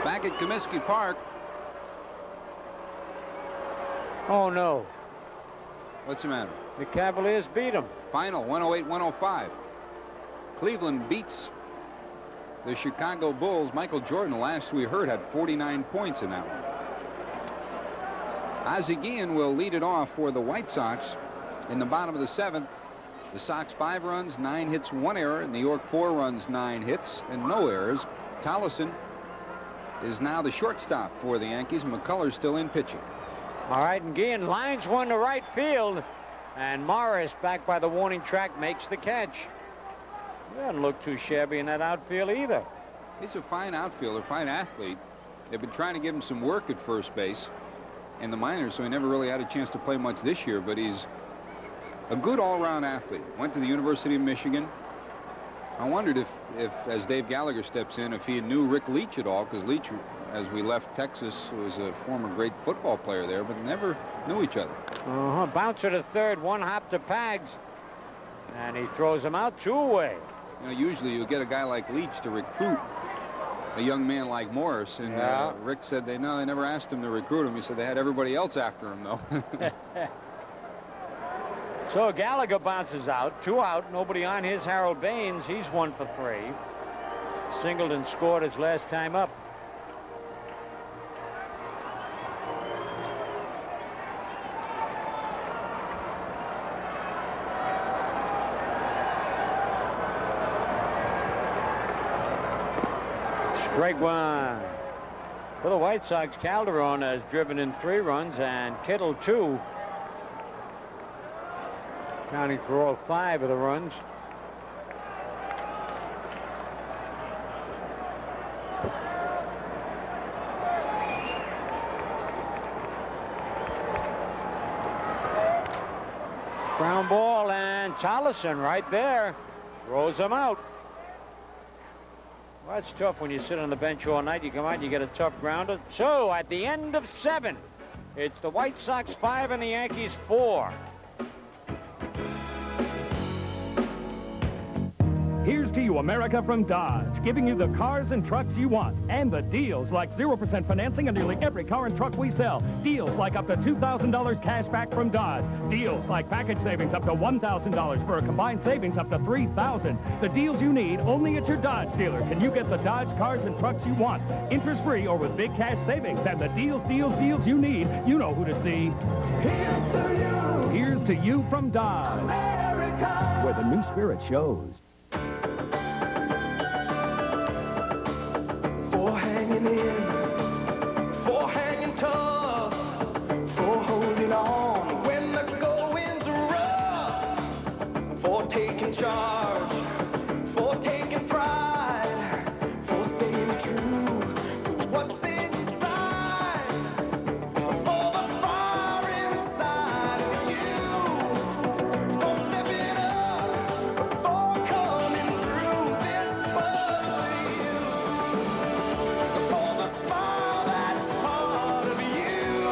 Back at Comiskey Park. Oh, no. What's the matter? The Cavaliers beat them. Final 108-105. Cleveland beats the Chicago Bulls. Michael Jordan, the last we heard, had 49 points in that one. Ozzie Guillen will lead it off for the White Sox in the bottom of the 7th. The Sox 5 runs, 9 hits, 1 error. New York 4 runs, 9 hits, and no errors. Tolleson is now the shortstop for the Yankees. McCullers still in pitching. All right, and Guillen lines one to right field. And Morris, back by the warning track, makes the catch. He doesn't look too shabby in that outfield either. He's a fine outfielder, fine athlete. They've been trying to give him some work at first base in the minors, so he never really had a chance to play much this year, but he's a good all-around athlete. Went to the University of Michigan. I wondered if as Dave Gallagher steps in, if he knew Rick Leach at all, because Leach, as we left Texas, was a former great football player there, but never knew each other. Bouncer to third, one hop to Pags, and he throws him out 2 away. You know, usually you get a guy like Leach to recruit a young man like Morris, and Rick said they never asked him to recruit him. He said they had everybody else after him, though. So Gallagher bounces out, 2 out, nobody on. Here's Harold Baines. He's 1 for 3. Singleton scored his last time up. Strike 1. For the White Sox, Calderon has driven in 3 runs and Kittle 2. Counting for all 5 of the runs. Ground ball, and Tolleson right there throws him out. Well, that's tough when you sit on the bench all night. You come out and you get a tough grounder. So at the end of 7, it's the White Sox 5 and the Yankees 4. Here's to you, America, from Dodge, giving you the cars and trucks you want, and the deals like 0% financing on nearly every car and truck we sell. Deals like up to $2,000 cash back from Dodge. Deals like package savings up to $1,000 for a combined savings up to $3,000. The deals you need only at your Dodge dealer. Can you get the Dodge cars and trucks you want? Interest-free or with big cash savings, and the deals you need. You know who to see. Here's to you. Here's to you from Dodge, America, where the new spirit shows. For hanging tough, for holding on when the going's rough, for taking charge, for taking pride, for staying true to what's inside, for the fire inside of you, for stepping up, for coming through this buzz for you. For the smile that's part of you,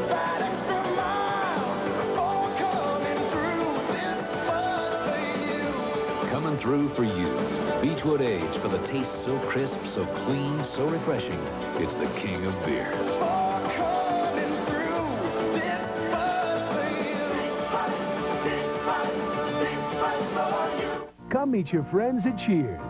that extra mile, for coming through this buzz for you. Coming through for you. Beechwood Age, for the taste so crisp, so clean, so refreshing. It's the king of beers. For coming through this buzz for you. This buzz for you. Come meet your friends at Cheers.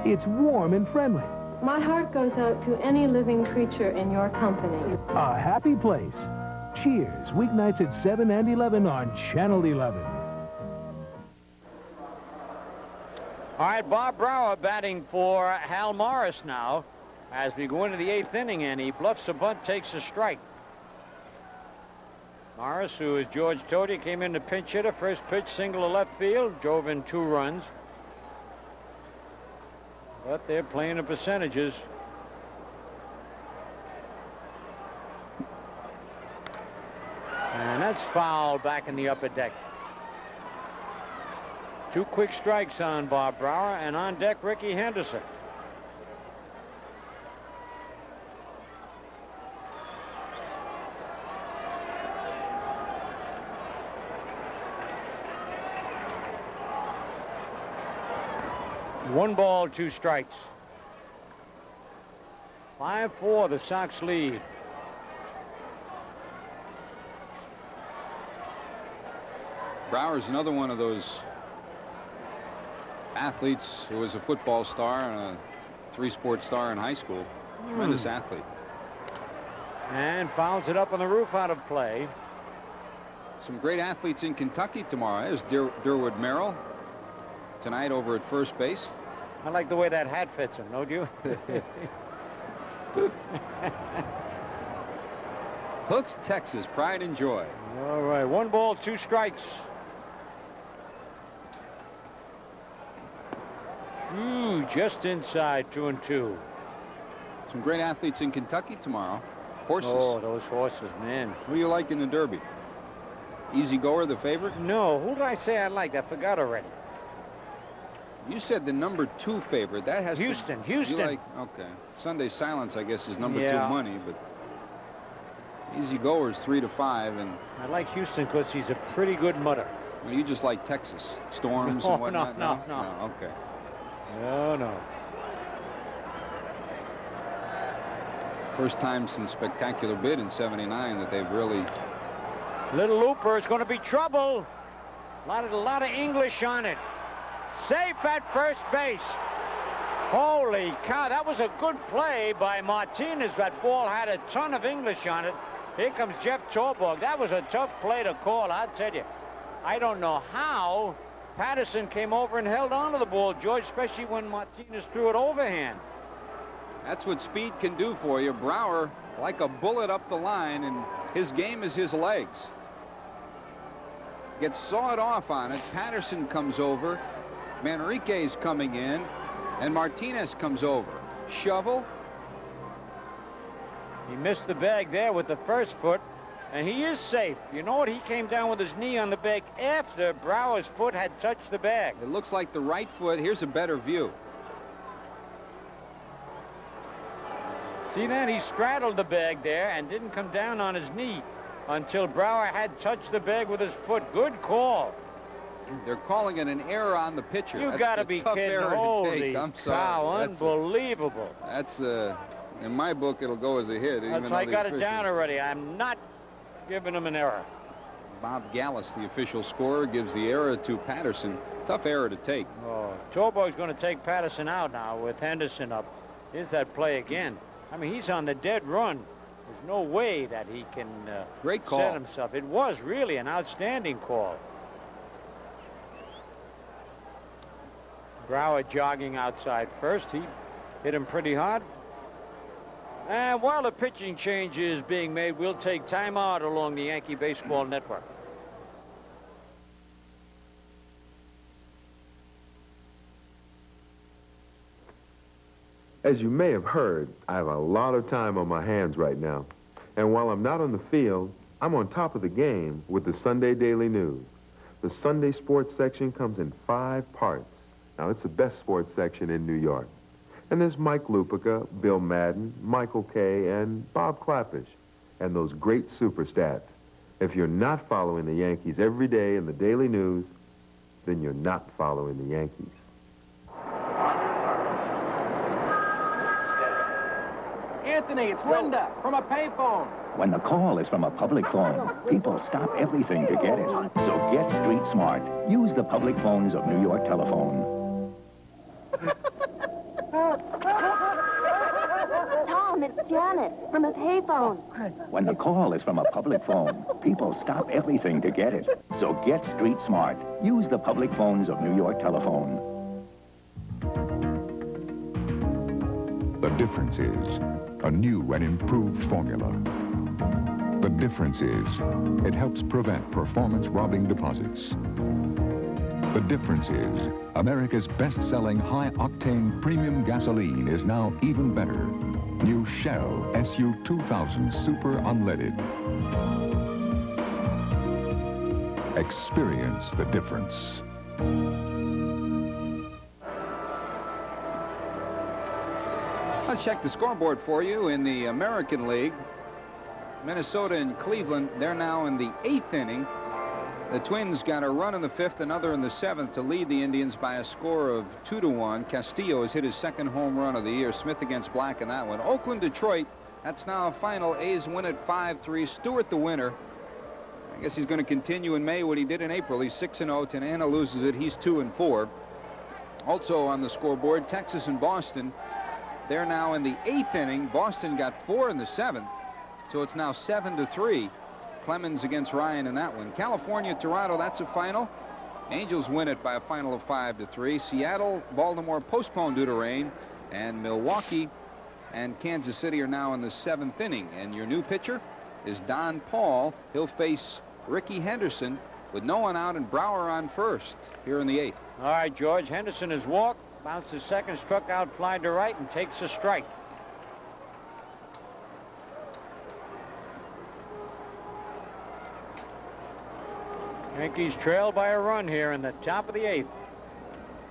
It's warm and friendly. My heart goes out to any living creature in your company. A happy place. Cheers, weeknights at 7 and 11 on Channel 11. All right, Bob Brower batting for Hal Morris now as we go into the 8th inning, and he bluffs a bunt, takes a strike. Morris, who, as George told you, came in to pinch hitter. First pitch, single to left field, drove in 2 runs. But they're playing the percentages. And that's foul back in the upper deck. 2 quick strikes on Bob Brower, and on deck, Ricky Henderson. One ball, 2 strikes. 5-4, the Sox lead. Brower's another one of those athletes who was a football star and a three-sport star in high school. Tremendous athlete. And fouls it up on the roof, out of play. Some great athletes in Kentucky tomorrow. There's Durwood Merrill tonight over at first base. I like the way that hat fits him, don't you? Hooks, Texas, pride and joy. All right, 1 ball, 2 strikes. Ooh, just inside, 2-2. Some great athletes in Kentucky tomorrow. Horses. Oh, those horses, man. Who do you like in the Derby? Easy Goer, the favorite? No, who did I say I liked? I forgot already. You said the number 2 favorite. That has Houston. You like, okay. Sunday Silence, I guess, is number 2 money, but Easy Goer's 3 to 5, and I like Houston because he's a pretty good mutter. well, you just like Texas storms and whatnot. No. Okay. No. First time since Spectacular Bid in '79 that they've really. Little Looper is going to be trouble. A lot of English on it. Safe at first base. Holy cow, that was a good play by Martinez. That ball had a ton of English on it. Here comes Jeff Torborg. That was a tough play to call, I'll tell you. I don't know how Patterson came over and held on to the ball, George, especially when Martinez threw it overhand. That's what speed can do for you. Brower, like a bullet up the line, and his game is his legs. Gets sawed off on it. Patterson comes over. Manrique's coming in, and Martinez comes over. Shovel. He missed the bag there with the first foot, and he is safe. You know what? He came down with his knee on the bag after Brower's foot had touched the bag. It looks like the right foot. Here's a better view. See that? He straddled the bag there and didn't come down on his knee until Brower had touched the bag with his foot. Good call. They're calling it an error on the pitcher. You That's got to a be tough kidding. error to Holy take. I'm sorry. cow, That's unbelievable. That's in my book, it'll go as a hit. That's I got it down already. I'm not giving him an error. Bob Gallus, the official scorer, gives the error to Patterson. Tough error to take. Oh, Torborg's going to take Patterson out now with Henderson up. Here's that play again. I mean, he's on the dead run. There's no way that he can Great call. set himself. It was really an outstanding call. Brower jogging outside first. He hit him pretty hard. And while the pitching change is being made, we'll take time out along the Yankee Baseball Network. As you may have heard, I have a lot of time on my hands right now. And while I'm not on the field, I'm on top of the game with the Sunday Daily News. The Sunday sports section comes in 5 parts. Now, it's the best sports section in New York. And there's Mike Lupica, Bill Madden, Michael Kay, and Bob Clappish, and those great super stats. If you're not following the Yankees every day in the Daily News, then you're not following the Yankees. Anthony, it's Linda from a payphone. When the call is from a public phone, people stop everything to get it. So get street smart. Use the public phones of New York Telephone. Tom, it's Janet from a payphone. When the call is from a public phone, people stop everything to get it. So get street smart. Use the public phones of New York Telephone. The difference is a new and improved formula. The difference is it helps prevent performance-robbing deposits. The difference is America's best-selling high-octane premium gasoline is now even better. New Shell SU 2000 Super Unleaded. Experience the difference. Let's check the scoreboard for you in the American League. Minnesota and Cleveland, they're now in the 8th inning. The Twins got a run in the 5th, another in the 7th to lead the Indians by a score of 2-1. Castillo has hit his 2nd home run of the year. Smith against Black in that one. Oakland, Detroit. That's now a final. A's win it 5-3. Stewart the winner. I guess he's going to continue in May what he did in April. He's 6-0. Tanana loses it. He's 2-4. Also on the scoreboard, Texas and Boston. They're now in the 8th inning. Boston got 4 in the 7th, so it's now 7-3. Clemens against Ryan in that one. California, Toronto, that's a final. Angels win it by a final of 5-3. Seattle, Baltimore postponed due to rain, and Milwaukee and Kansas City are now in the 7th inning. And your new pitcher is Don Paul. He'll face Ricky Henderson with no one out and Brower on first here in the 8th. All right, George. Henderson has walked, bounced to second, struck out, fly to right, and takes a strike. Yankees trail by a run here in the top of the 8th.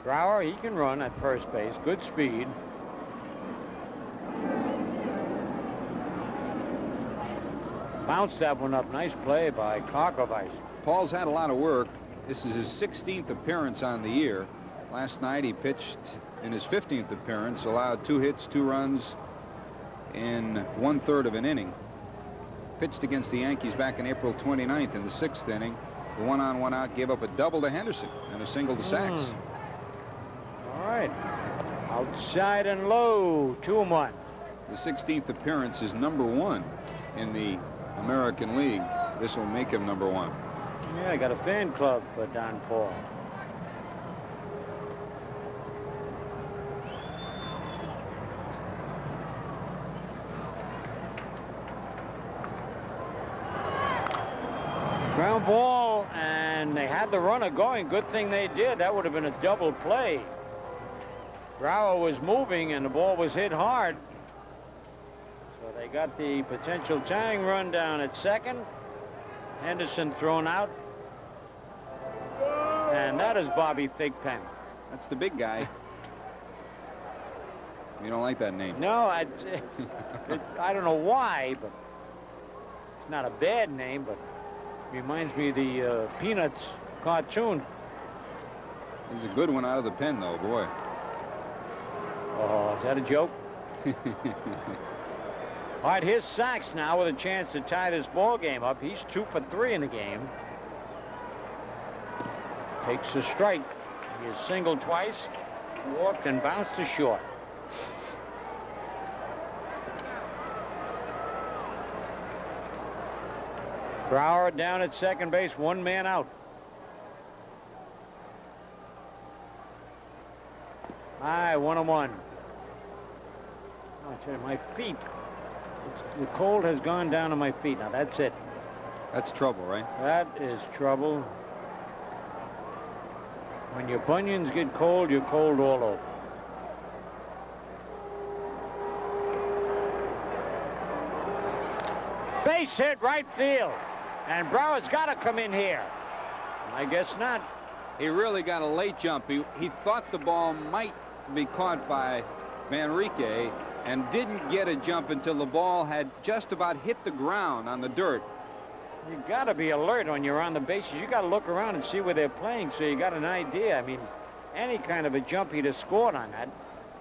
Brower, he can run at first base. Good speed. Bounced that one up. Nice play by Karkovice. Paul's had a lot of work. This is his 16th appearance on the year. Last night he pitched in his 15th appearance, allowed 2 hits, 2 runs in 1/3 of an inning. Pitched against the Yankees back in April 29th in the 6th inning. The 1-on, 1-out, gave up a double to Henderson and a single to Sachs. All right. Outside and low, 2-1. The 16th appearance is #1 in the American League. This will make him #1. Yeah, I got a fan club for Don Paul. Ground ball, and they had the runner going. Good thing they did. That would have been a double play. Brower was moving, and the ball was hit hard. So they got the potential tying run down at second. Henderson thrown out. And that is Bobby Thigpen. That's the big guy. You don't like that name? No, I don't know why, but it's not a bad name, but reminds me of the Peanuts cartoon. He's a good one out of the pen, though, boy. Oh, is that a joke? All right, here's Sachs now with a chance to tie this ball game up. He's 2 for 3 in the game. Takes a strike. He has singled twice, walked and bounced to short. Brower down at second base, 1 man out. Aye, 1-1. Oh, I tell you, my feet. The cold has gone down to my feet. Now that's it. That's trouble, right? That is trouble. When your bunions get cold, you're cold all over. Base hit right field. And Brower's got to come in here. I guess not. He really got a late jump. He thought the ball might be caught by Manrique and didn't get a jump until the ball had just about hit the ground on the dirt. You got to be alert when you're on the bases. You got to look around and see where they're playing so you got an idea. I mean, any kind of a jump he'd have scored on that.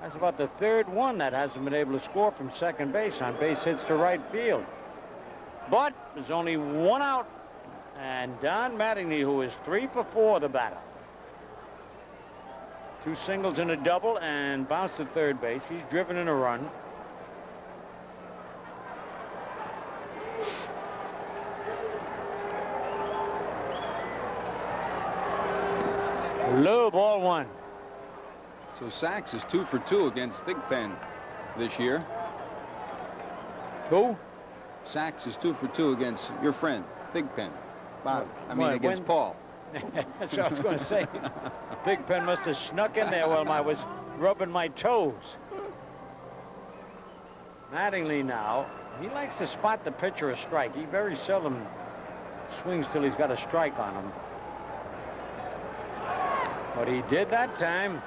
That's about the 3rd one that hasn't been able to score from second base on base hits to right field. But there's only 1 out, and Don Mattingly, who is 3 for 4, the batter. 2 singles and a double, and bounced to third base. He's driven in a run. Low ball 1. So Sachs is 2 for 2 against Thigpen this year. Who? Sachs is 2 for 2 against your friend, Thigpen. Bob, I mean, against Paul. That's what I was going to say. Thigpen must have snuck in there while I was rubbing my toes. Mattingly now. He likes to spot the pitcher a strike. He very seldom swings till he's got a strike on him. But he did that time.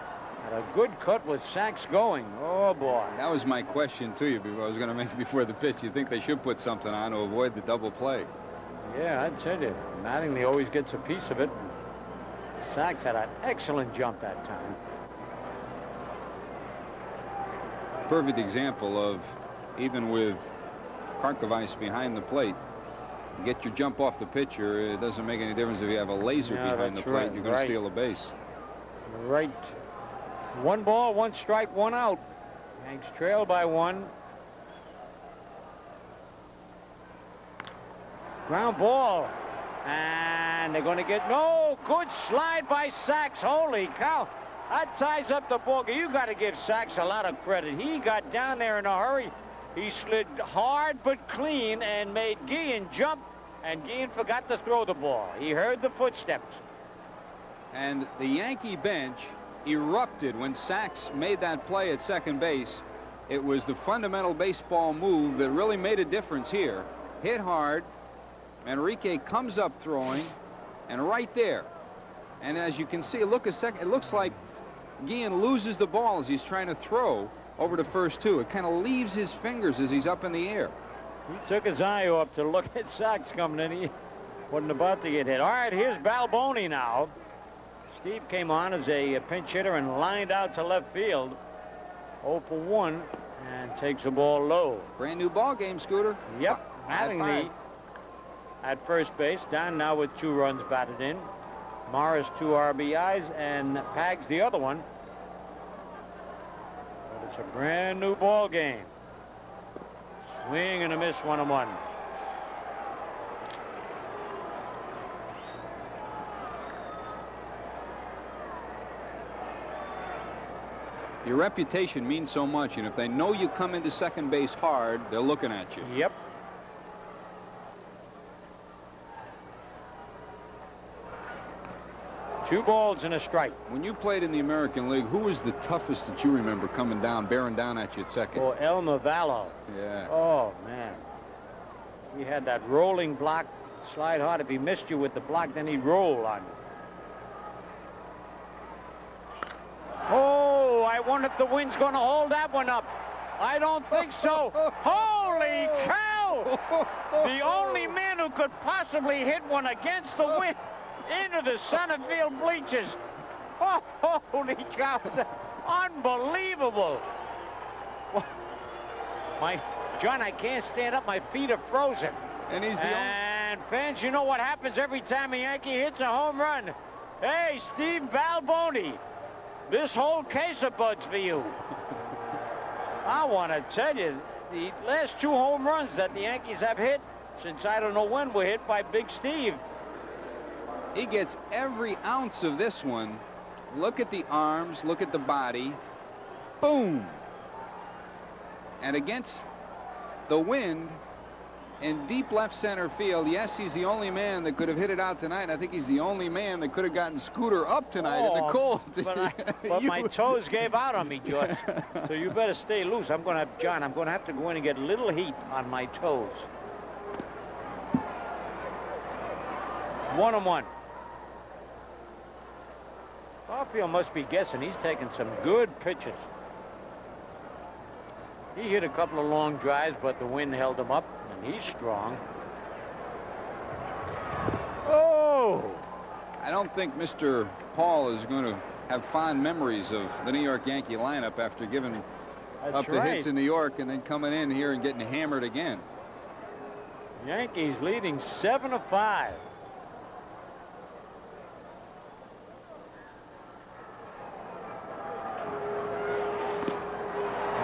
Had a good cut with Sachs going. Oh, boy. That was my question to you I was going to make before the pitch. You think they should put something on to avoid the double play? Yeah, I'd tell you. Mattingly always gets a piece of it. Sox had an excellent jump that time. Perfect example of, even with Karkovice behind the plate, get your jump off the pitcher. It doesn't make any difference if you have a laser behind the plate. Right, you're going to steal a base. Right. 1 ball, 1 strike, 1 out. Yanks trail by 1. Ground ball. And they're going to get no good slide by Sachs. Holy cow. That ties up the ball. You got to give Sachs a lot of credit. He got down there in a hurry. He slid hard but clean and made Guillen jump, and Guillen forgot to throw the ball. He heard the footsteps. And the Yankee bench erupted when Sachs made that play at second base. It was the fundamental baseball move that really made a difference here. Hit hard. Enrique comes up throwing, and right there. And as you can see, it looks like Guillen loses the ball as he's trying to throw over the first 2. It kind of leaves his fingers as he's up in the air. He took his eye off to look at Sachs coming in. He wasn't about to get hit. All right, here's Balboni now. Steve came on as a pinch hitter and lined out to left field. 0 for 1 and takes the ball low. Brand new ball game, Scooter. Yep. Mattingly at first base, down now with 2 runs batted in. Morris 2 RBIs and Pags the other one. But it's a brand new ball game. Swing and a miss, 1-1. Your reputation means so much, and if they know you come into second base hard, they're looking at you. Yep. Two balls and a strike. When you played in the American League, who was the toughest that you remember coming down, bearing down at you at second? Oh, El Navallo. Yeah. Oh, man. He had that rolling block, slide hard. If he missed you with the block, then he'd roll on you. Oh, I wonder if the wind's going to hold that one up. I don't think so. Holy cow! The only man who could possibly hit one against the wind into the center field bleachers. Oh, holy cow. Unbelievable. John, I can't stand up. My feet are frozen. And he's the And fans, you know what happens every time a Yankee hits a home run? Hey, Steve Balboni, this whole case of buds for you. I want to tell you, the last 2 home runs that the Yankees have hit since I don't know when were hit by Big Steve. He gets every ounce of this one. Look at the arms, look at the body. Boom! And against the wind in deep left center field, yes, he's the only man that could have hit it out tonight. I think he's the only man that could have gotten Scooter up tonight in the cold. But my toes gave out on me, George. So you better stay loose. I'm going to have to go in and get a little heat on my toes. 1-1. Garfield must be guessing. He's taking some good pitches. He hit a couple of long drives, but the wind held him up, and he's strong. Oh! I don't think Mr. Paul is going to have fond memories of the New York Yankee lineup after giving up the hits in New York and then coming in here and getting hammered again. Yankees leading 7-5.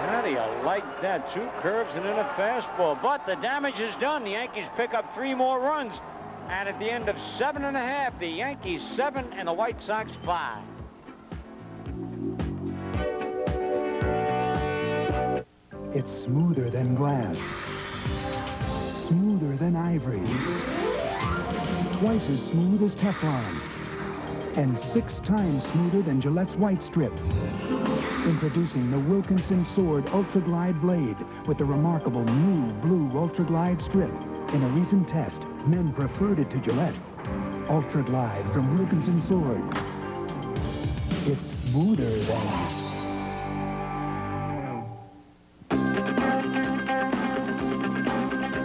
How do you like that? 2 curves and then a fastball. But the damage is done. The Yankees pick up 3 more runs. And at the end of 7.5, the Yankees 7 and the White Sox 5. It's smoother than glass. Smoother than ivory. Twice as smooth as Teflon. And 6 times smoother than Gillette's White Strip. Introducing the Wilkinson Sword Ultra Glide Blade with the remarkable new blue Ultra Glide Strip. In a recent test, men preferred it to Gillette. Ultra Glide from Wilkinson Sword. It's smoother than...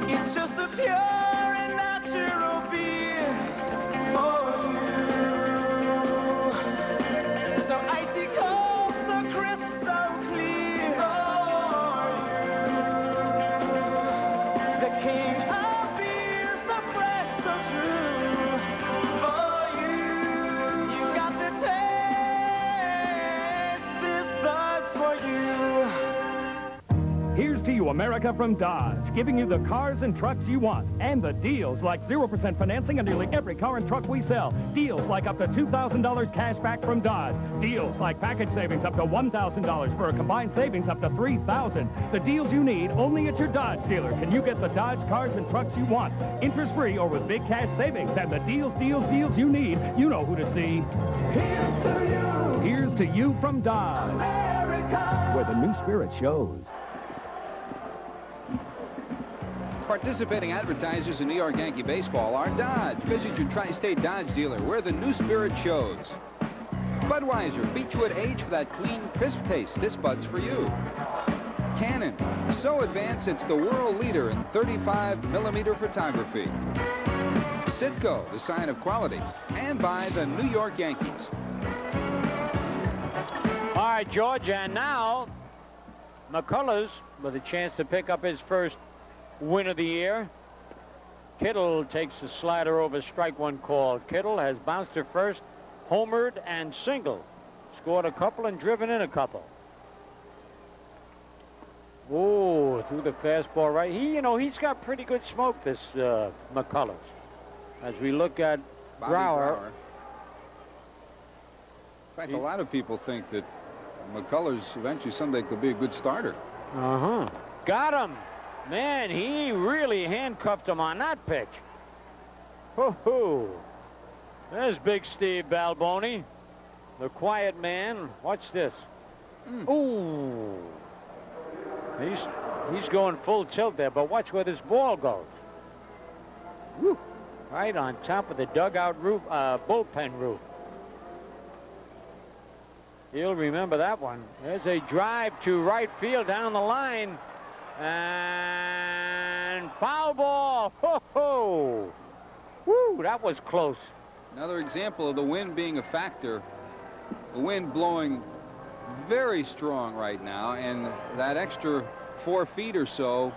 It's just a pure and natural beer. you. Here's to you, America, from Dodge, giving you the cars and trucks you want, and the deals like 0% financing on nearly every car and truck we sell. Deals like up to $2,000 cash back from Dodge. Deals like package savings up to $1,000 for a combined savings up to $3,000. The deals you need only at your Dodge dealer. Can you get the Dodge cars and trucks you want? Interest-free or with big cash savings, and the deals you need. You know who to see. Here's to you, Here's to you from Dodge, America. where the new spirit shows. Participating advertisers in New York Yankee baseball are Dodge. Visit your Tri-State Dodge dealer where the new spirit shows. Budweiser, Beechwood Age for that clean, crisp taste. This Bud's for you. Canon, so advanced it's the world leader in 35mm photography. Citgo, the sign of quality. And by the New York Yankees. All right, George, and now McCullers with a chance to pick up his first win of the year. Kittle takes the slider over strike one call. Kittle has bounced to first, homered and singled. Scored a couple and driven in a couple. Oh, threw the fastball right. He's got pretty good smoke, this McCullers. As we look at Brower. In fact, a lot of people think that McCullers eventually someday could be a good starter. Uh-huh. Got him. Man, he really handcuffed him on that pitch. Ho-ho. There's Big Steve Balboni, the quiet man. Watch this. Ooh. He's going full tilt there, but watch where this ball goes. Woo. Right on top of the dugout roof, bullpen roof. He'll remember that one. There's a drive to right field down the line. And foul ball. Ho-ho. Woo, that was close. Another example of the wind being a factor. The wind blowing very strong right now, and that extra 4 feet or so,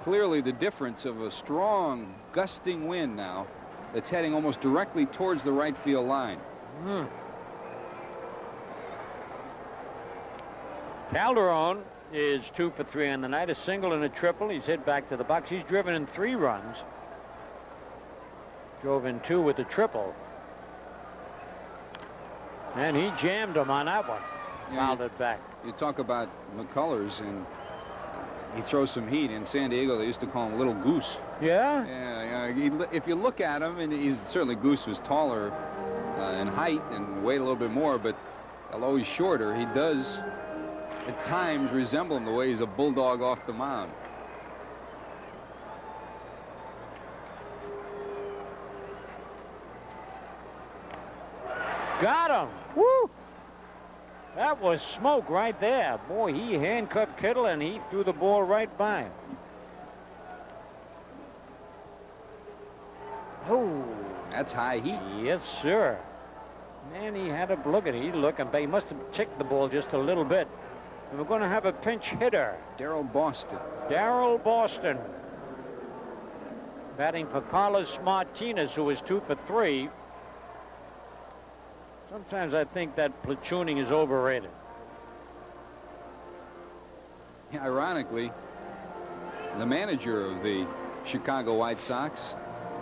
clearly the difference of a strong gusting wind now that's heading almost directly towards the right field line. Calderon is 2 for 3 on the night, a single and a triple. He's hit back to the box. He's driven in 3 runs. Drove in 2 with the triple. And he jammed him on that one. Fouled it back. You talk about McCullers, and he throws some heat. In San Diego, they used to call him Little Goose. Yeah? Yeah. If you look at him, and certainly Goose was taller in height and weighed a little bit more, but although he's shorter, he does at times resemble him the way he's a bulldog off the mound. Got him. Woo! That was smoke right there. Boy, he handcuffed Kittle and he threw the ball right by him. Oh. That's high heat. Yes, sir. Man, he had a look at it. He's looking, but he must have ticked the ball just a little bit. And we're going to have a pinch hitter. Darryl Boston. Darryl Boston. Batting for Carlos Martinez, who is 2 for 3. Sometimes I think that platooning is overrated. Ironically, the manager of the Chicago White Sox,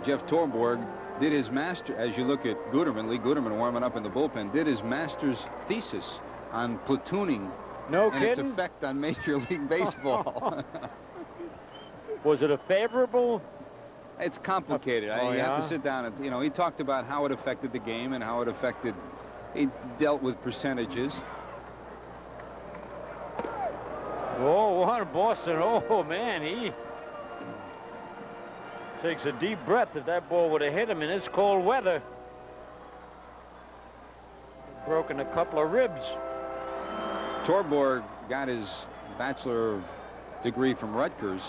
Jeff Torborg, did his master, as you look at Guterman, Lee Guterman warming up in the bullpen, did his master's thesis on platooning and its effect on Major League Baseball. Was it a favorable? It's complicated. You have to sit down and, he talked about how it affected the game and how it affected, he dealt with percentages. Oh, what Boston. Oh, man, he takes a deep breath. If that ball would have hit him in this cold weather, broken a couple of ribs. Torborg got his bachelor degree from Rutgers,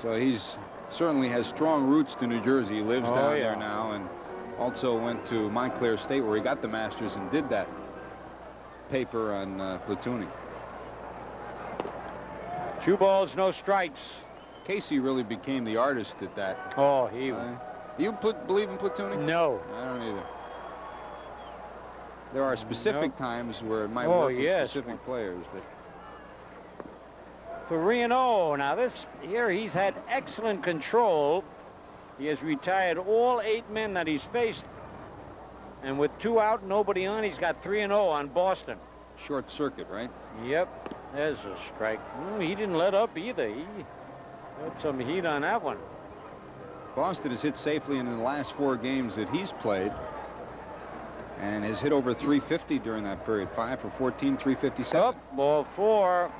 so he's certainly has strong roots to New Jersey. He lives down there now, and also went to Montclair State where he got the master's and did that paper on platooning. 2 balls, no strikes. Casey really became the artist at that. Oh, he... you believe in platooning? No. I don't either. There are specific times where it might Oh, work with yes. specific players. But 3-0. Now this here, he's had excellent control. He has retired all 8 men that he's faced. And with 2 out, nobody on, he's got 3-0 on Boston. short circuit, right? Yep, there's a strike. He didn't let up either. He had some heat on that one. Boston has hit safely in the last 4 games that he's played and has hit over 350 during that period. 5 for 14, 357. Up, ball 4.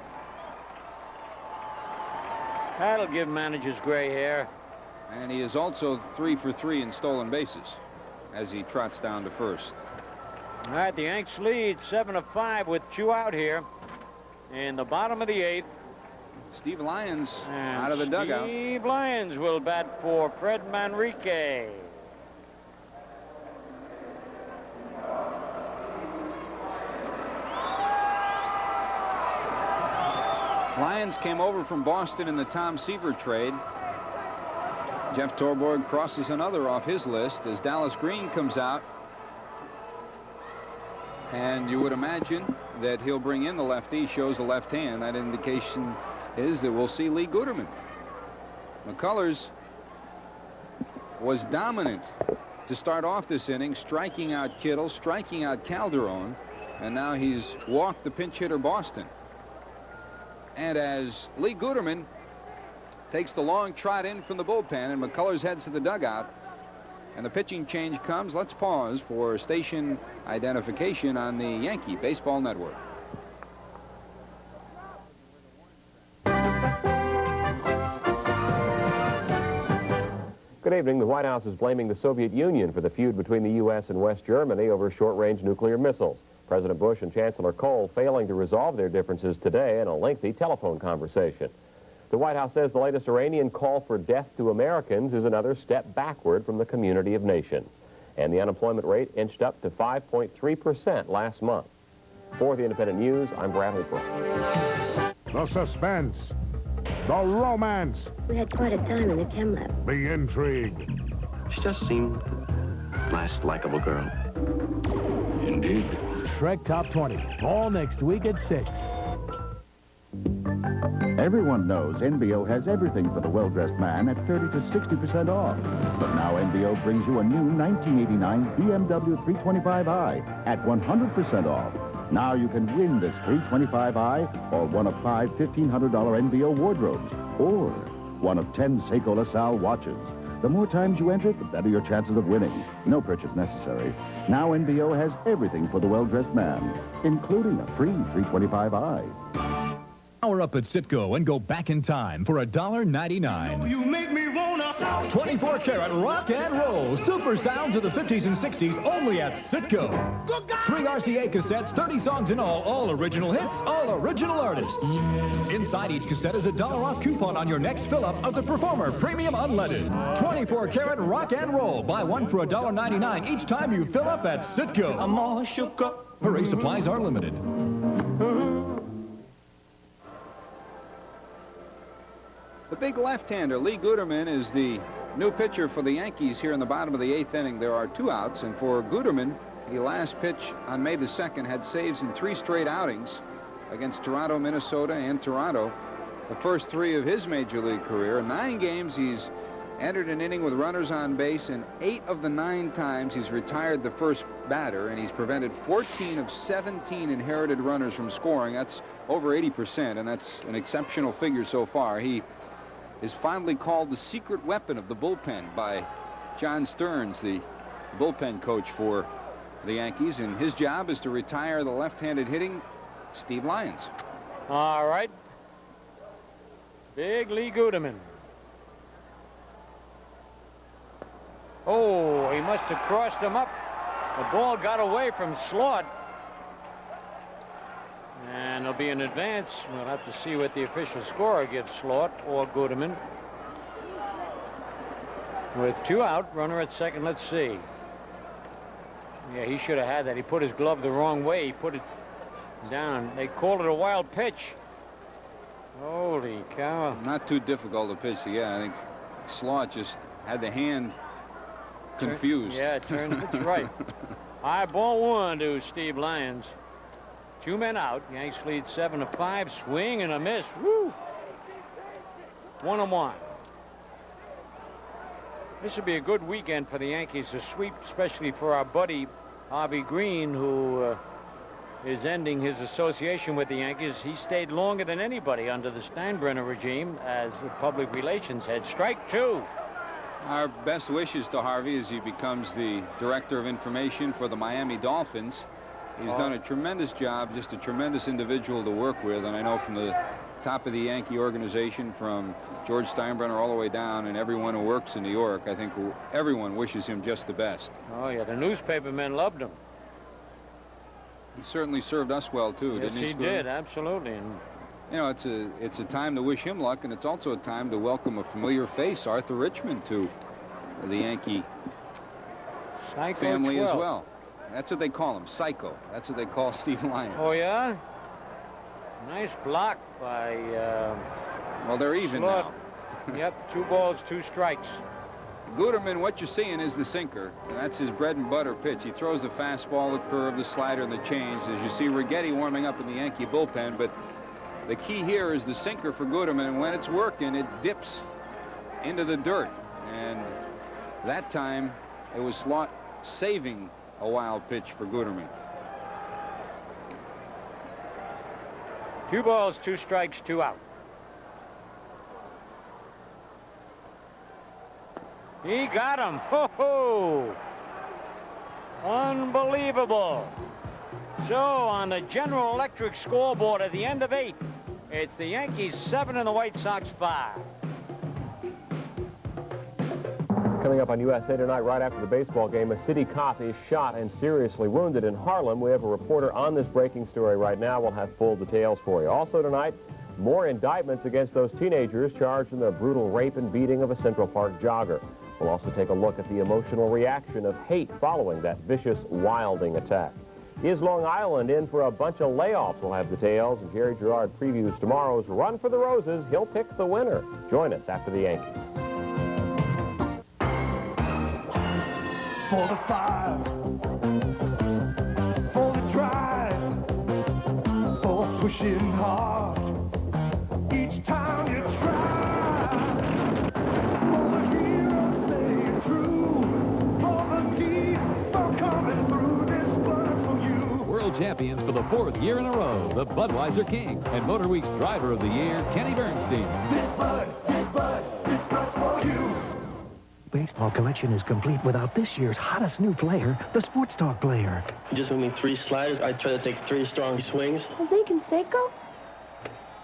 That'll give managers gray hair. And he is also 3 for 3 in stolen bases as he trots down to first. All right, the Yanks lead 7-5 with 2 out here in the bottom of the 8th. Steve Lyons And out of the dugout. Steve Lyons will bat for Fred Manrique. Lyons came over from Boston in the Tom Seaver trade. Jeff Torborg crosses another off his list as Dallas Green comes out. And you would imagine that he'll bring in the lefty, shows the left hand. That indication is that we'll see Lee Guterman. McCullers was dominant to start off this inning, striking out Kittle, striking out Calderon, and now he's walked the pinch hitter Boston. And as Lee Guterman takes the long trot in from the bullpen and McCullers heads to the dugout and the pitching change comes, let's pause for station identification on the Yankee Baseball Network. Good evening. The White House is blaming the Soviet Union for the feud between the U.S. and West Germany over short-range nuclear missiles. President Bush and Chancellor Kohl failing to resolve their differences today in a lengthy telephone conversation. The White House says the latest Iranian call for death to Americans is another step backward from the community of nations. And the unemployment rate inched up to 5.3% last month. For the Independent News, I'm Brad Hooper. The suspense. The romance. We had quite a time in the chem lab. The intrigue. She just seemed the last likable girl. Indeed. Shrek Top 20, all next week at 6. Everyone knows NBO has everything for the well-dressed man at 30 to 60% off. But now NBO brings you a new 1989 BMW 325i at 100% off. Now you can win this 325i or one of 5 $1,500 NBO wardrobes or one of 10 Seiko LaSalle watches. The more times you enter, the better your chances of winning. No purchase necessary. Now NBO has everything for the well-dressed man, including a free 325i. Power up at Citgo and go back in time for $1.99. You make me wanna 24 karat rock and roll. Super sounds of the 50s and 60s only at Citgo. 3 RCA cassettes, 30 songs in all original hits, all original artists. Inside each cassette is a $1 off coupon on your next fill-up of the Performer Premium Unleaded. 24 karat rock and roll. Buy one for $1.99 each time you fill up at Citgo. I'm all shook up. Hurry, supplies are limited. The big left-hander, Lee Guterman, is the new pitcher for the Yankees here in the bottom of the 8th inning. There are 2 outs, and for Guterman, he last pitched on May the 2nd, had saves in 3 straight outings against Toronto, Minnesota, and Toronto. The first 3 of his major league career. In 9 games, he's entered an inning with runners on base, and 8 of the 9 times he's retired the first batter, and he's prevented 14 of 17 inherited runners from scoring. That's over 80%, and that's an exceptional figure so far. He is fondly called the secret weapon of the bullpen by John Stearns, the bullpen coach for the Yankees, and his job is to retire the left-handed hitting Steve Lyons. All right. Big Lee Guterman. Oh, he must have crossed him up. The ball got away from Slaught. And there'll be an advance. We'll have to see what the official scorer gives Slaught or Guterman. With 2 out, runner at second. Let's see. Yeah, he should have had that. He put his glove the wrong way. He put it down. They called it a wild pitch. Holy cow. Not too difficult to pitch. Yeah, I think Slaught just had the hand confused. Yeah, it turned. It's right. High ball one to Steve Lyons. 2 men out. Yanks lead 7-5. Swing and a miss. Woo! 1-1. This would be a good weekend for the Yankees to sweep, especially for our buddy Harvey Green, who is ending his association with the Yankees. He stayed longer than anybody under the Steinbrenner regime as the public relations head. Strike two. Our best wishes to Harvey as he becomes the director of information for the Miami Dolphins. He's done a tremendous job, just a tremendous individual to work with, and I know from the top of the Yankee organization, from George Steinbrenner all the way down, and everyone who works in New York, I think everyone wishes him just the best. Oh, yeah, the newspaper men loved him. He certainly served us well, too, didn't he? Yes, he did, absolutely. And you know, it's a time to wish him luck, and it's also a time to welcome a familiar face, Arthur Richmond, to the Yankee family as well. That's what they call him, Psycho. That's what they call Steve Lyons. Oh, yeah? Nice block by... well, they're even now. Yep, 2 balls, 2 strikes. Guterman, what you're seeing is the sinker. And that's his bread and butter pitch. He throws the fastball, the curve, the slider, and the change. As you see Righetti warming up in the Yankee bullpen, but the key here is the sinker for Guterman, and when it's working, it dips into the dirt. And that time, it was Slot saving a wild pitch for Guterman. 2 balls, 2 strikes, 2 out. He got him. Ho-ho! Unbelievable. So on the General Electric scoreboard at the end of 8, it's the Yankees 7 and the White Sox 5. Coming up on USA Tonight right after the baseball game, a city cop is shot and seriously wounded in Harlem. We have a reporter on this breaking story right now. We'll have full details for you. Also tonight, more indictments against those teenagers charged in the brutal rape and beating of a Central Park jogger. We'll also take a look at the emotional reaction of hate following that vicious Wilding attack. Is Long Island in for a bunch of layoffs? We'll have details, and Jerry Gerard previews tomorrow's Run for the Roses. He'll pick the winner. Join us after the Yankees. For the fire, for the drive, for pushing hard each time you try, for the heroes staying true, for the team for coming through. This one's for you. World champions for the 4th year in a row, the Budweiser King, and Motor Week's Driver of the Year, Kenny Bernstein. This Bud's for you. Baseball collection is complete without this year's hottest new player, the Sports Talk player. Just gave me 3 sliders. I try to take 3 strong swings. Jose Canseco?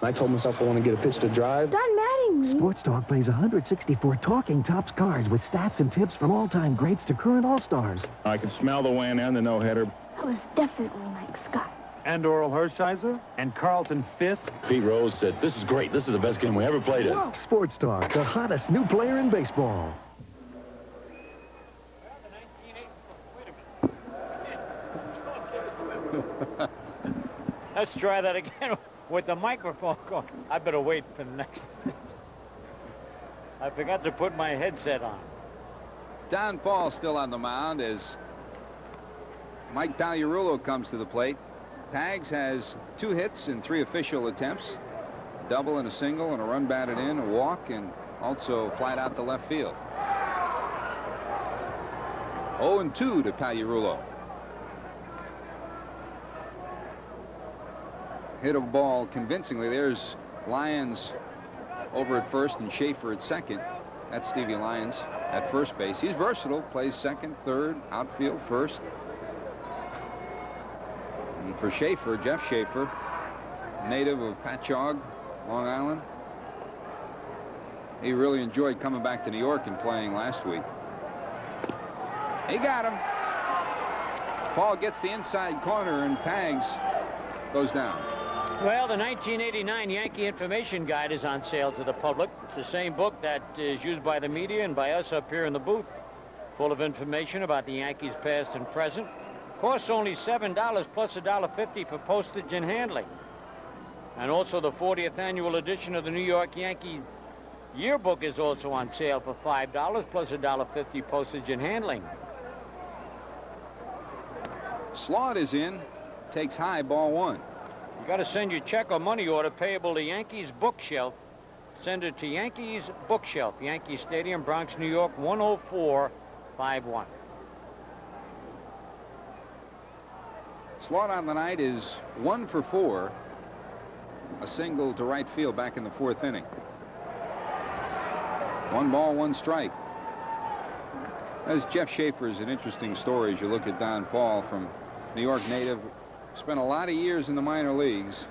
I told myself I want to get a pitch to drive. Don Mattingly. Sports Talk plays 164 talking tops cards with stats and tips from all-time greats to current all-stars. I could smell the win and the no-hitter. That was definitely Mike Scott. And Oral Hershiser and Carlton Fisk. Pete Rose said, "This is great. This is the best game we ever played in." Sports Talk, the hottest new player in baseball. Let's try that again with the microphone going. I better wait for the next. I forgot to put my headset on. Don Paul still on the mound as Mike Pagliarulo comes to the plate. Pags has 2 hits and 3 official attempts. A double and a single and a run batted in, a walk, and also flat out to left field. 0-2 to Pagliarulo. Hit a ball convincingly. There's Lyons over at first and Schaefer at second. That's Stevie Lyons at first base. He's versatile, plays second, third, outfield, first. And for Schaefer, Jeff Schaefer, native of Patchogue, Long Island, he really enjoyed coming back to New York and playing last week. He got him. Paul gets the inside corner and Pags goes down. Well, the 1989 Yankee Information Guide is on sale to the public. It's the same book that is used by the media and by us up here in the booth. Full of information about the Yankees past and present. Costs only $7 plus $1.50 for postage and handling. And also the 40th annual edition of the New York Yankee Yearbook is also on sale for $5 plus $1.50 postage and handling. Slaught is in, takes high, ball 1. You got to send your check or money order payable to Yankees Bookshelf. Send it to Yankees Bookshelf, Yankee Stadium, Bronx, New York, 10451. Slaught on the night is 1 for 4. A single to right field back in the 4th inning. 1 ball, 1 strike. As Jeff Schaefer is an interesting story as you look at Don Paul, from New York native, spent a lot of years in the minor leagues.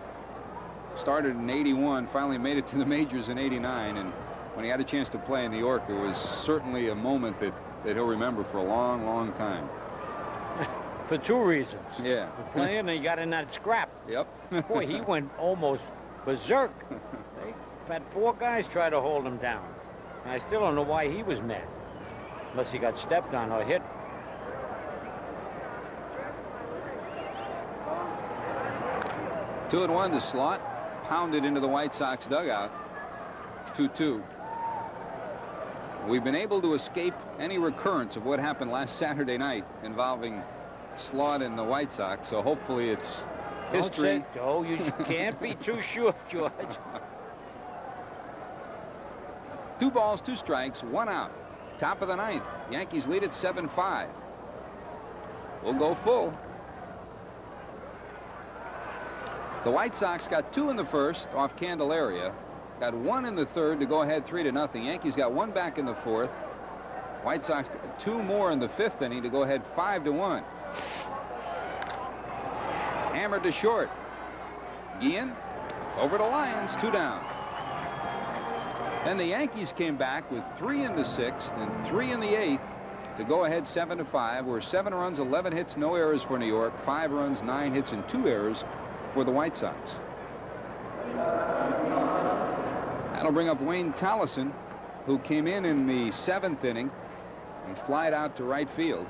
Started in 81, finally made it to the majors in 89, and when he had a chance to play in New York, it was certainly a moment that he'll remember for a long, long time. For 2 reasons. Yeah. For playing, and he got in that scrap. Yep. Boy, he went almost berserk. They had 4 guys try to hold him down. And I still don't know why he was mad. Unless he got stepped on or hit. Two and 1 to Slaught. Pounded into the White Sox dugout. 2-2. We've been able to escape any recurrence of what happened last Saturday night involving Slaught and the White Sox, so hopefully it's history. Oh, you can't be too sure, George. 2 balls, 2 strikes, 1 out. Top of the 9th. Yankees lead at 7-5. We'll go full. The White Sox got 2 in the 1st off Candelaria. Got 1 in the 3rd to go ahead 3-0. Yankees got 1 back in the 4th. White Sox got 2 more in the 5th inning to go ahead 5-1. Hammered to short. Guillen over to Lyons, 2 down. Then the Yankees came back with 3 in the 6th and 3 in the 8th to go ahead 7-5. Were 7 runs, 11 hits, no errors for New York. 5 runs, 9 hits, and 2 errors for the White Sox. That'll bring up Wayne Tallison, who came in the 7th inning and flied out to right field.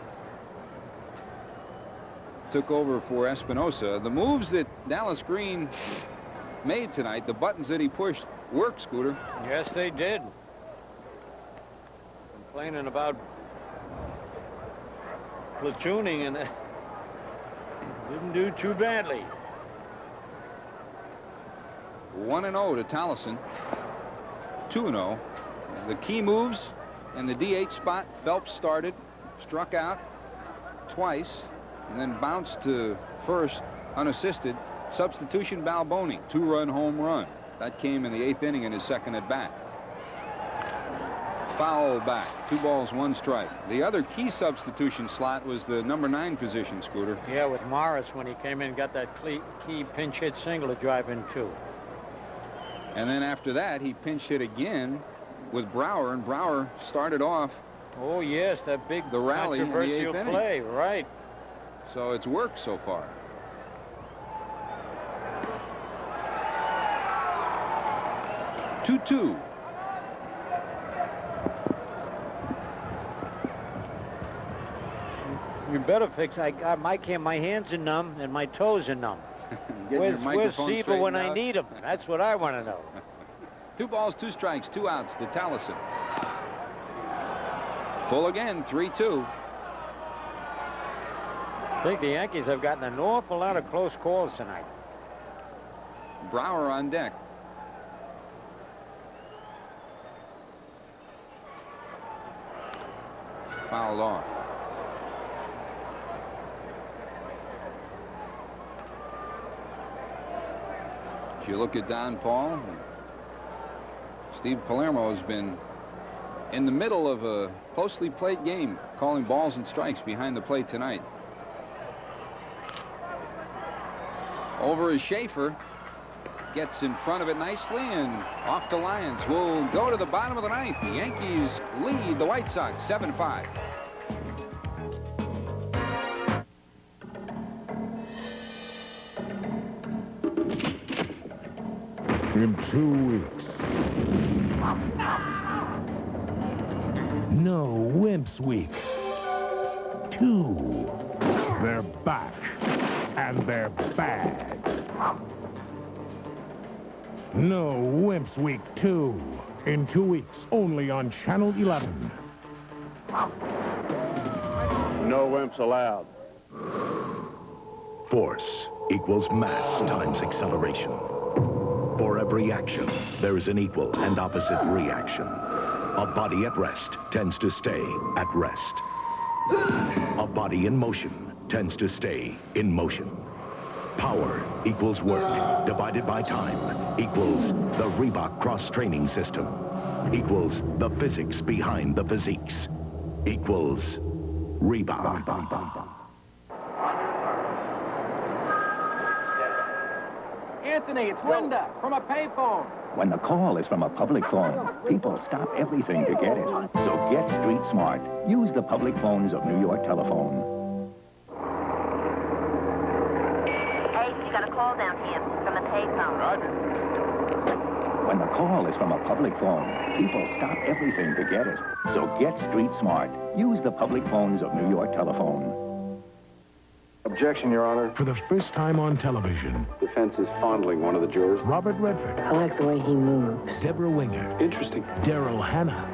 Took over for Espinosa. The moves that Dallas Green made tonight, the buttons that he pushed, worked, Scooter. Yes, they did. Complaining about platooning, and didn't do too badly. 1-0 to Tallison. 2-0. The key moves in the DH spot. Phelps started, struck out twice, and then bounced to first unassisted. Substitution Balboni, 2-run home run. That came in the 8th inning in his 2nd at bat. Foul back. 2 balls, 1 strike. The other key substitution slot was the number 9 position, Scooter. Yeah, with Morris when he came in, got that key pinch hit single to drive in 2. And then after that, he pinch hit again with Brower, and Brower started off. Oh yes, that big the rally controversial in the 8th play, inning. right? So it's worked so far. Two. You better fix. I got my hands are numb and my toes are numb. Where's Seaver when I need him? That's what I want to know. 2 balls, 2 strikes, 2 outs to Tallison. Full again, 3-2. I think the Yankees have gotten an awful lot of close calls tonight. Brower on deck. Fouled off. If you look at Don Paul, Steve Palermo has been in the middle of a closely played game, calling balls and strikes behind the plate tonight. Over is Schaefer. Gets in front of it nicely and off to Lyons. Will go to the bottom of the 9th. The Yankees lead the White Sox 7-5. In 2 weeks. No Wimps Week. 2. They're back. And they're bad. No Wimps Week 2. In 2 weeks, only on Channel 11. No wimps allowed. Force equals mass times acceleration. For every action, there is an equal and opposite reaction. A body at rest tends to stay at rest. A body in motion tends to stay in motion. Power equals work divided by time equals the Reebok cross-training system equals the physics behind the physiques equals Reebok. Anthony, it's Linda from a payphone. When the call is from a public phone, people stop everything to get it. So get street smart. Use the public phones of New York Telephone. Hey, you got a call down here from a payphone. Roger. When the call is from a public phone, people stop everything to get it. So get street smart. Use the public phones of New York Telephone. Objection, Your Honor. For the first time on television, Defense is fondling one of the jurors. Robert Redford. I like the way he moves. Deborah Winger. Interesting. Daryl Hannah.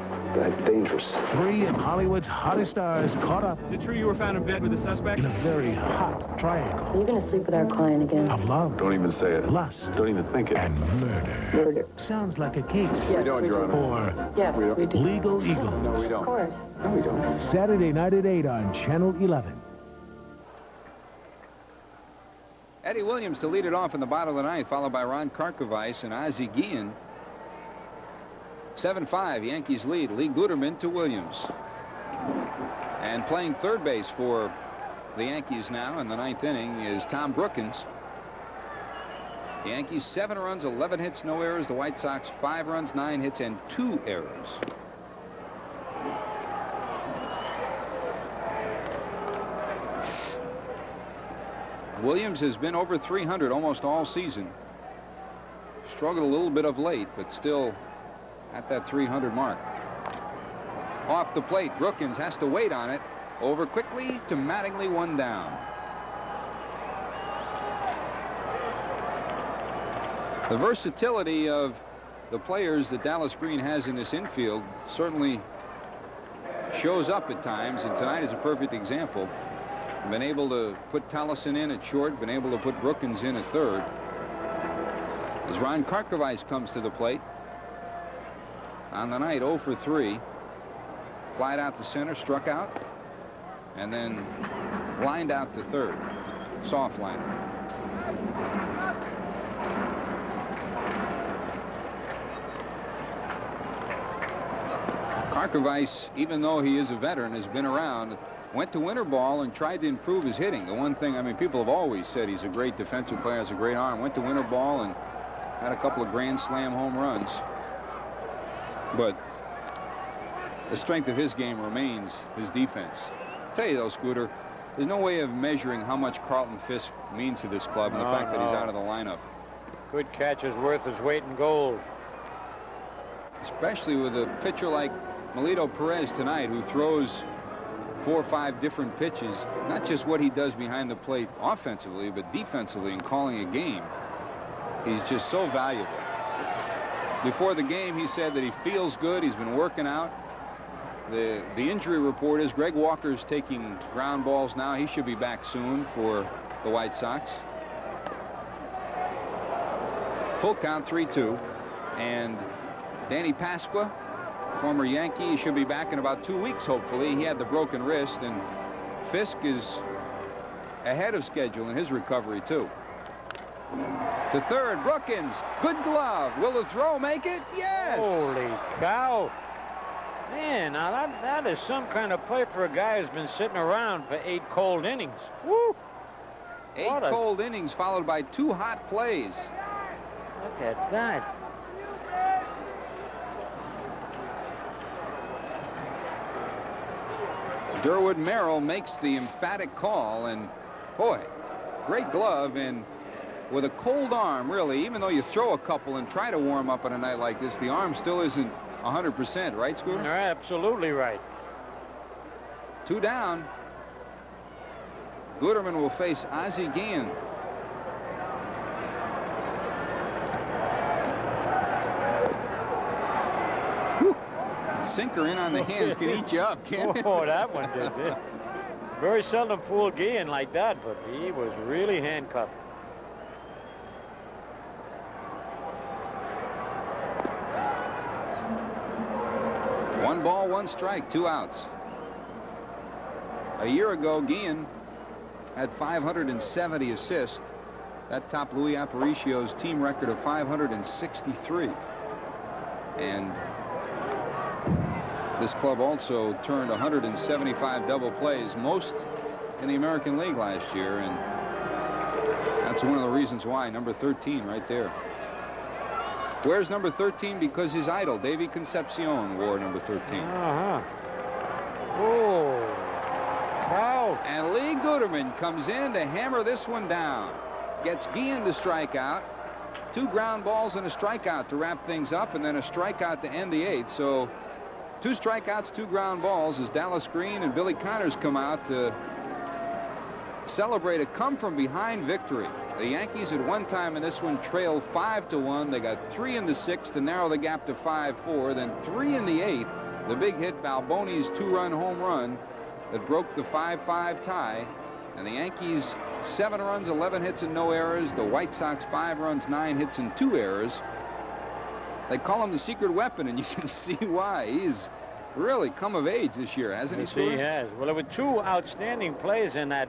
Dangerous. 3 of Hollywood's hottest stars caught up. Is it true you were found in bed with the suspect? In a very hot triangle. Are you going to sleep with our client again? Of love. Don't even say it. Lust. Don't even think it. And murder. Murder. Sounds like a case. Yes, we don't, Your Honor. For yes, we do. Legal Eagles. No, we don't. Of course. No, we don't. Saturday night at 8 on Channel 11. Eddie Williams to lead it off in the bottom of the ninth, followed by Ron Karkovice and Ozzie Guillen. 7-5, Yankees lead. Lee Guterman to Williams. And playing third base for the Yankees now in the ninth inning is Tom Brookins. The Yankees 7 runs, 11 hits, no errors. The White Sox 5 runs, 9 hits, and 2 errors. Williams has been over 300 almost all season. Struggled a little bit of late, but still at that 300 mark. Off the plate, Brookins has to wait on it. Over quickly to Mattingly, 1 down. The versatility of the players that Dallas Green has in this infield certainly shows up at times, and tonight is a perfect example. Been able to put Tallison in at short, been able to put Brookins in at third. As Ron Karkovice comes to the plate. On the night, 0 for 3. Flied out to center, struck out, and then lined out to third. Soft liner. Karkovice, even though he is a veteran, has been around. Went to winter ball and tried to improve his hitting. The one thing, I mean, people have always said he's a great defensive player, has a great arm. Went to winter ball and had a couple of grand slam home runs. But the strength of his game remains his defense. I'll tell you though, Scooter, there's no way of measuring how much Carlton Fisk means to this club and the fact that he's out of the lineup. Good catch is worth his weight in gold. Especially with a pitcher like Melito Perez tonight, who throws 4 or 5 different pitches. Not just what he does behind the plate offensively, but defensively in calling a game. He's just so valuable. Before the game, he said that he feels good. He's been working out. The injury report is Greg Walker's taking ground balls now. He should be back soon for the White Sox. Full count, 3-2. And Danny Pasqua, former Yankee, should be back in about 2 weeks, hopefully. He had the broken wrist, and Fisk is ahead of schedule in his recovery, too. To third, Brookins. Good glove. Will the throw make it? Yes! Holy cow. Man, now that is some kind of play for a guy who's been sitting around for 8 cold innings. Woo! 8 cold innings followed by 2 hot plays. Look at that. Durwood Merrill makes the emphatic call, and boy, great glove, and with a cold arm, really, even though you throw a couple and try to warm up on a night like this, the arm still isn't 100%, right, Scooter? You're absolutely right. 2 down. Guterman will face Ozzie Guillen. Sinker in on the hands can eat you up, can't it? Oh, that one did. very seldom fool Guillen like that, but he was really handcuffed. One ball, one strike, 2 outs. A year ago, Guillen had 570 assists. That topped Luis Aparicio's team record of 563. And this club also turned 175 double plays, most in the American League last year, and that's one of the reasons why. Number 13 right there. Wears number 13 because his idol, Davy Concepcion, wore number 13. Oh. Wow. And Lee Guterman comes in to hammer this one down. Gets Guillen to strike out. 2 ground balls and a strikeout to wrap things up, and then a strikeout to end the 8th. So 2 strikeouts, 2 ground balls as Dallas Green and Billy Connors come out to celebrate a come-from-behind victory. The Yankees at one time in this one trailed 5-1. They got 3 in the 6th to narrow the gap to 5-4. Then 3 in the 8th. The big hit, Balboni's 2-run home run that broke the 5-5 tie. And the Yankees 7 runs, 11 hits and no errors. The White Sox 5 runs, 9 hits and 2 errors. They call him the secret weapon, and you can see why. He's really come of age this year, hasn't he, Stuart? He has. Well, there were 2 outstanding plays in that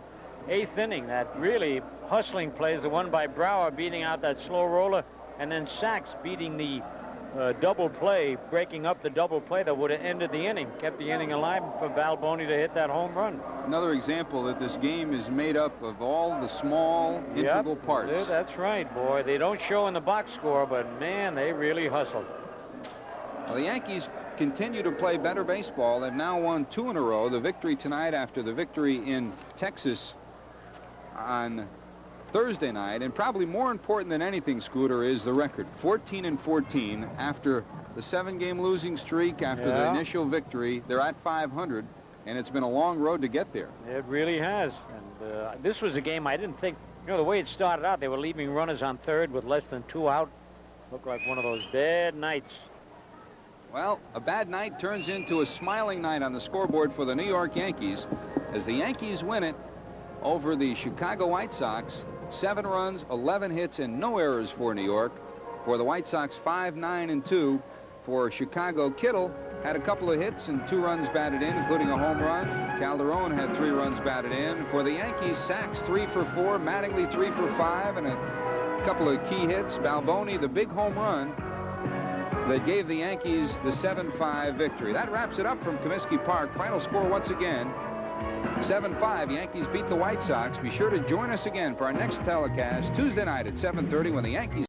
8th inning, that really hustling plays, the one by Brower beating out that slow roller, and then Sachs beating the double play, breaking up the double play that would have ended the inning, kept the inning alive for Balboni to hit that home run. Another example that this game is made up of all the small integral parts. That's right, boy. They don't show in the box score, but man, they really hustled. Well, the Yankees continue to play better baseball. They've now won 2 in a row. The victory tonight after the victory in Texas on Thursday night, and probably more important than anything, Scooter, is the record. 14-14 after the 7-game losing streak, after the initial victory. They're at 500, and it's been a long road to get there. It really has. And this was a game I didn't think, you know, the way it started out, they were leaving runners on third with less than 2 out. Looked like one of those bad nights. Well, a bad night turns into a smiling night on the scoreboard for the New York Yankees as the Yankees win it over the Chicago White Sox. 7 runs, 11 hits, and no errors for New York. For the White Sox, 5-9-2. For Chicago, Kittle had a couple of hits and 2 runs batted in, including a home run. Calderon had 3 runs batted in. For the Yankees, Sachs 3 for 4, Mattingly 3 for 5, and a couple of key hits. Balboni, the big home run that gave the Yankees the 7-5 victory. That wraps it up from Comiskey Park. Final score once again, 7-5. Yankees beat the White Sox. Be sure to join us again for our next telecast Tuesday night at 7:30 when the Yankees